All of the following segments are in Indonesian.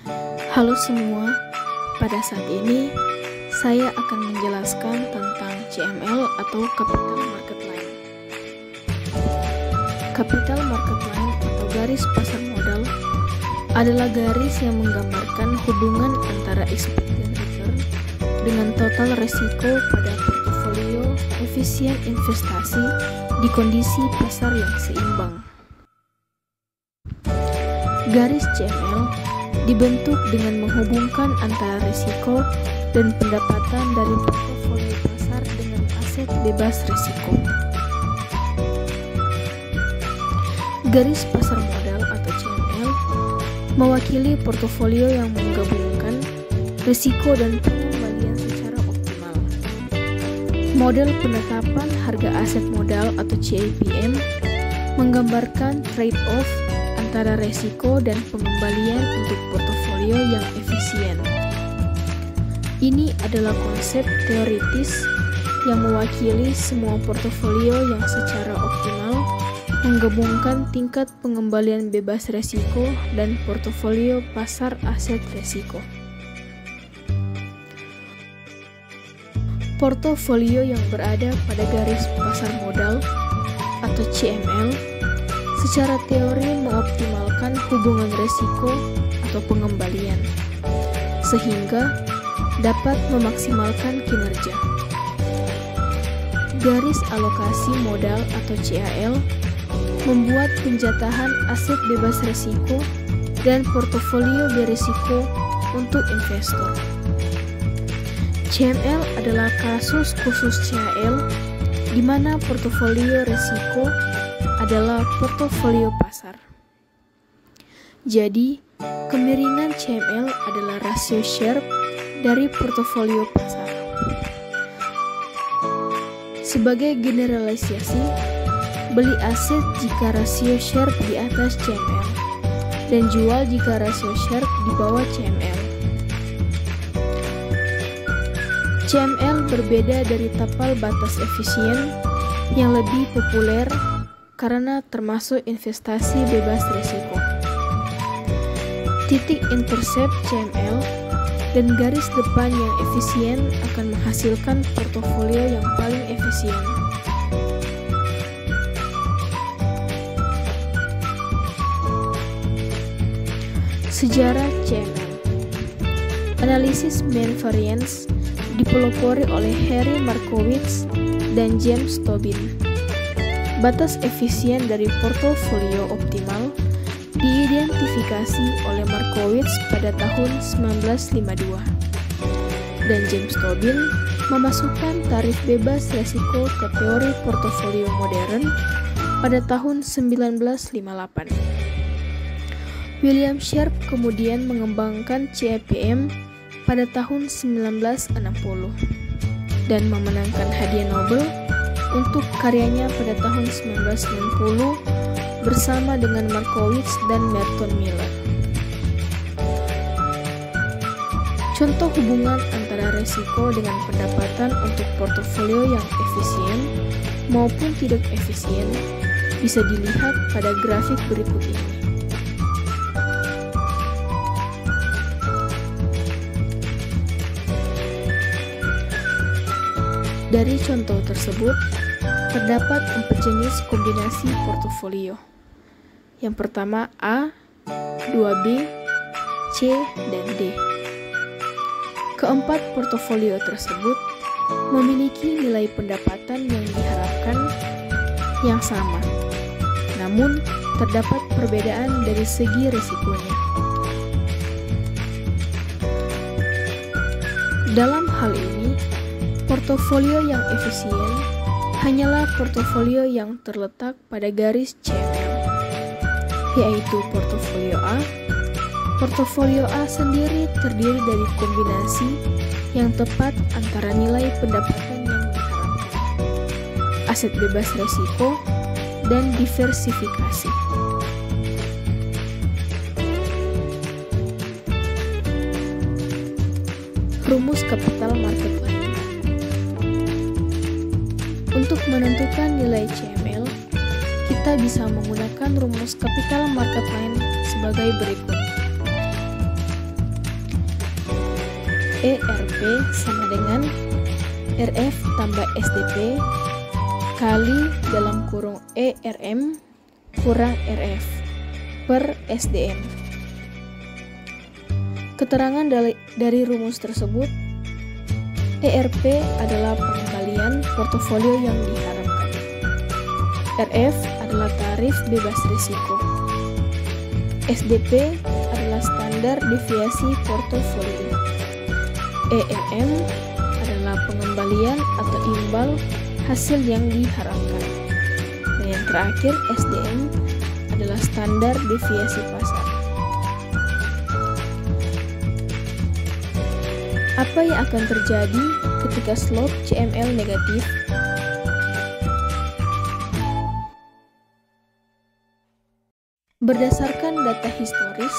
Halo semua, pada saat ini saya akan menjelaskan tentang CML atau Capital Market Line. Capital Market Line atau garis pasar modal adalah garis yang menggambarkan hubungan antara expected return dengan total resiko pada portofolio efisien investasi di kondisi pasar yang seimbang. Garis CML dibentuk dengan menghubungkan antara risiko dan pendapatan dari portofolio pasar dengan aset bebas risiko. Garis pasar modal atau CML mewakili portofolio yang menggabungkan risiko dan pengembalian secara optimal. Model penetapan harga aset modal atau CAPM menggambarkan trade-off antara resiko dan pengembalian untuk portofolio yang efisien. Ini adalah konsep teoritis yang mewakili semua portofolio yang secara optimal menggabungkan tingkat pengembalian bebas resiko dan portofolio pasar aset resiko. Portofolio yang berada pada garis pasar modal atau CML secara teori mengoptimalkan hubungan resiko atau pengembalian, sehingga dapat memaksimalkan kinerja. Garis alokasi modal atau CAL membuat penjatahan aset bebas risiko dan portofolio berisiko untuk investor. CML adalah kasus khusus CAL di mana portofolio risiko adalah portofolio pasar. Jadi, kemiringan CML adalah rasio Sharpe dari portofolio pasar. Sebagai generalisasi, beli aset jika rasio Sharpe di atas CML dan jual jika rasio Sharpe di bawah CML. CML berbeda dari tapal batas efisien yang lebih populer karena termasuk investasi bebas risiko. Titik intercept CML dan garis depan yang efisien akan menghasilkan portofolio yang paling efisien. Sejarah CML. Analisis mean variance dipelopori oleh Harry Markowitz dan James Tobin. Batas efisien dari portofolio optimal diidentifikasi oleh Markowitz pada tahun 1952 dan James Tobin memasukkan tarif bebas resiko ke teori portofolio modern pada tahun 1958. William Sharpe kemudian mengembangkan CAPM pada tahun 1960 dan memenangkan hadiah Nobel untuk karyanya pada tahun 1990 bersama dengan Markowitz dan Merton Miller. Contoh hubungan antara resiko dengan pendapatan untuk portofolio yang efisien maupun tidak efisien bisa dilihat pada grafik berikut ini. Dari contoh tersebut, terdapat 4 jenis kombinasi portofolio. Yang pertama A, 2B, C, dan D. Keempat portofolio tersebut memiliki nilai pendapatan yang diharapkan yang sama, namun terdapat perbedaan dari segi risikonya. Dalam hal ini, portofolio yang efisien hanyalah portofolio yang terletak pada garis CML, yaitu portofolio A. Portofolio A sendiri terdiri dari kombinasi yang tepat antara nilai pendapatan yang diharapkan, aset bebas risiko, dan diversifikasi. Rumus Capital Market Line. Untuk menentukan nilai CML, kita bisa menggunakan rumus Capital Market Line sebagai berikut. ERP sama dengan RF tambah SDP kali dalam kurung ERM kurang RF per SDM. Keterangan dari rumus tersebut, ERP adalah pengembalian portofolio yang diharapkan. RF adalah tarif bebas risiko. SDP adalah standar deviasi portofolio. ERM adalah pengembalian atau imbal hasil yang diharapkan. Dan yang terakhir, SDM adalah standar deviasi pasar. Apa yang akan terjadi ketika slope CML negatif? Berdasarkan data historis,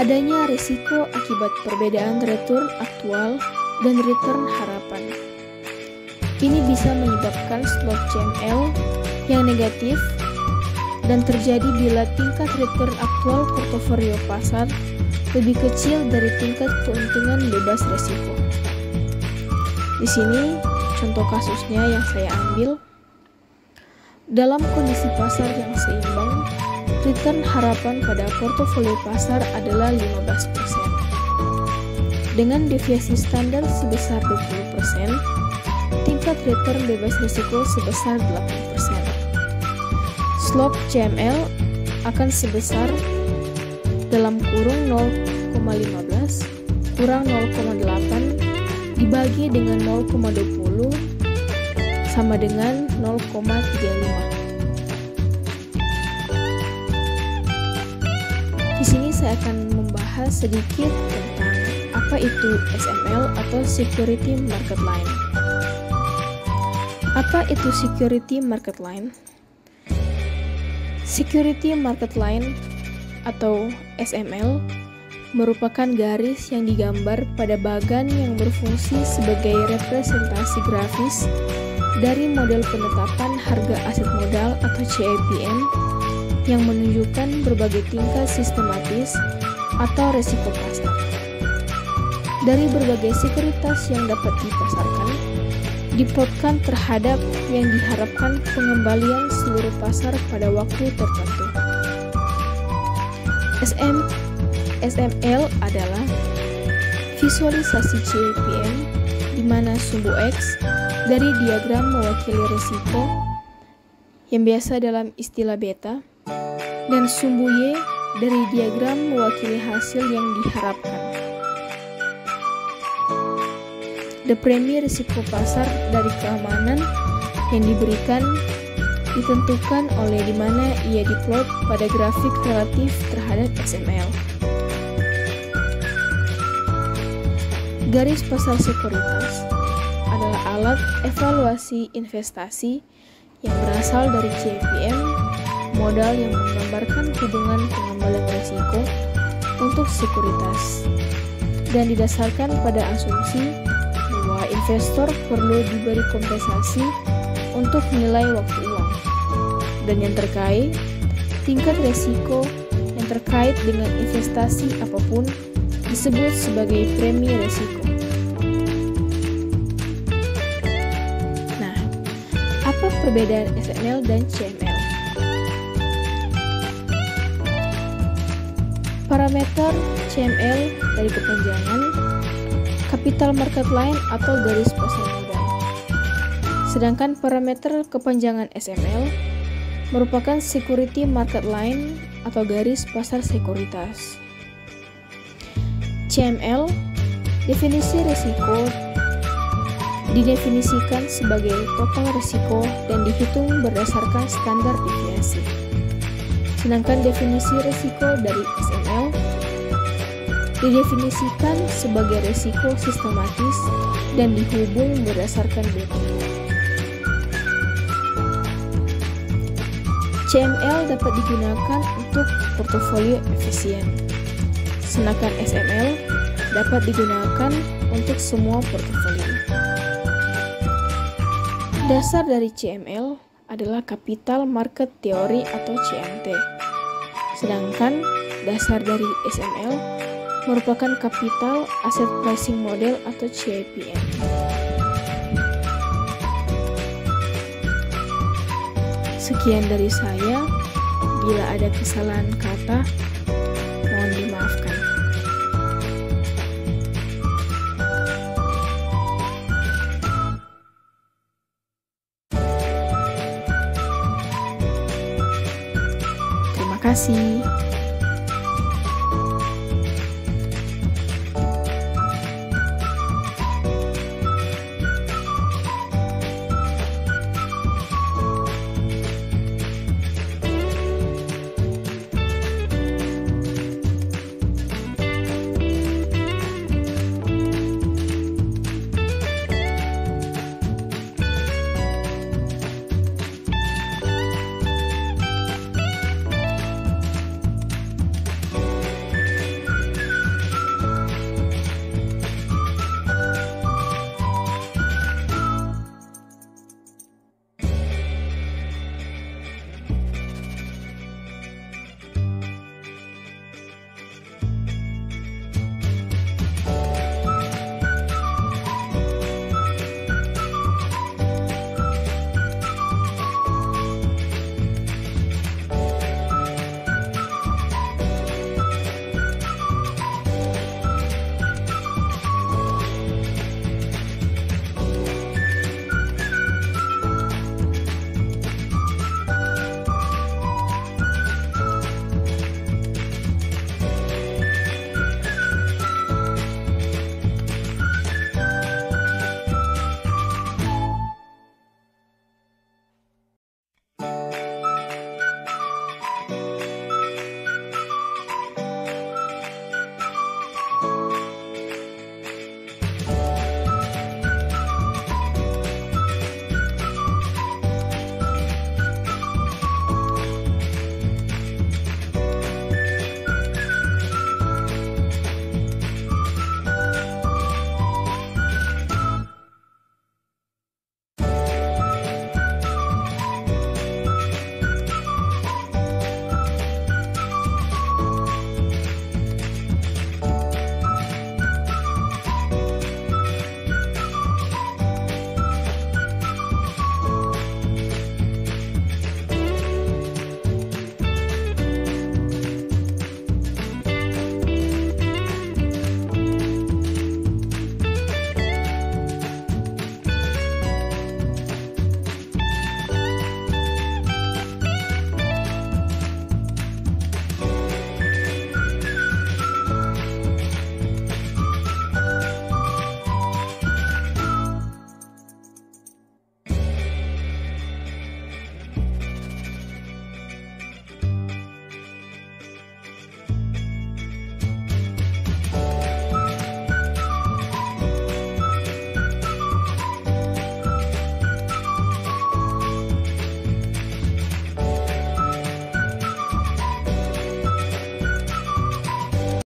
adanya risiko akibat perbedaan return aktual dan return harapan. Ini bisa menyebabkan slope CML yang negatif dan terjadi bila tingkat return aktual portofolio pasar lebih kecil dari tingkat keuntungan bebas risiko. Di sini contoh kasusnya yang saya ambil. Dalam kondisi pasar yang seimbang, return harapan pada portofolio pasar adalah 15%. Dengan deviasi standar sebesar 20%, tingkat return bebas risiko sebesar 8%. Slope CML akan sebesar dalam kurung 0,15 kurang 0,8 dibagi dengan 0,20 sama dengan 0,35. Di sini saya akan membahas sedikit tentang apa itu SML atau Security Market Line. Apa itu Security Market Line? Security Market Line atau SML merupakan garis yang digambar pada bagan yang berfungsi sebagai representasi grafis dari model penetapan harga aset modal atau CAPM yang menunjukkan berbagai tingkat sistematis atau resiko pasar. Dari berbagai sekuritas yang dapat dipasarkan, diplotkan terhadap yang diharapkan pengembalian seluruh pasar pada waktu tertentu. SML adalah visualisasi CAPM di mana sumbu X dari diagram mewakili risiko yang biasa dalam istilah beta dan sumbu Y dari diagram mewakili hasil yang diharapkan. Premi risiko pasar dari keamanan yang diberikan ditentukan oleh di mana ia diplot pada grafik relatif terhadap SML. Garis pasar sekuritas adalah alat evaluasi investasi yang berasal dari CAPM modal yang menggambarkan hubungan pengembalian risiko untuk sekuritas dan didasarkan pada asumsi bahwa investor perlu diberi kompensasi untuk nilai waktu uang, dan yang terkait tingkat risiko yang terkait dengan investasi apapun disebut sebagai premi risiko. Nah, apa perbedaan SML dan CML? Parameter CML dari kepanjangan Capital Market Line atau garis pasar modal. Sedangkan parameter kepanjangan SML merupakan Security Market Line atau garis pasar sekuritas. CML, definisi risiko didefinisikan sebagai total risiko dan dihitung berdasarkan standar deviasi. Sedangkan definisi risiko dari SML didefinisikan sebagai risiko sistematis dan dihubung berdasarkan beta. CML dapat digunakan untuk portofolio efisien, sedangkan SML dapat digunakan untuk semua portofolio. Dasar dari CML adalah Capital Market Theory atau CMT, sedangkan dasar dari SML merupakan Capital Asset Pricing Model atau CAPM. Sekian dari saya. Bila ada kesalahan kata, mohon dimaafkan. Terima kasih.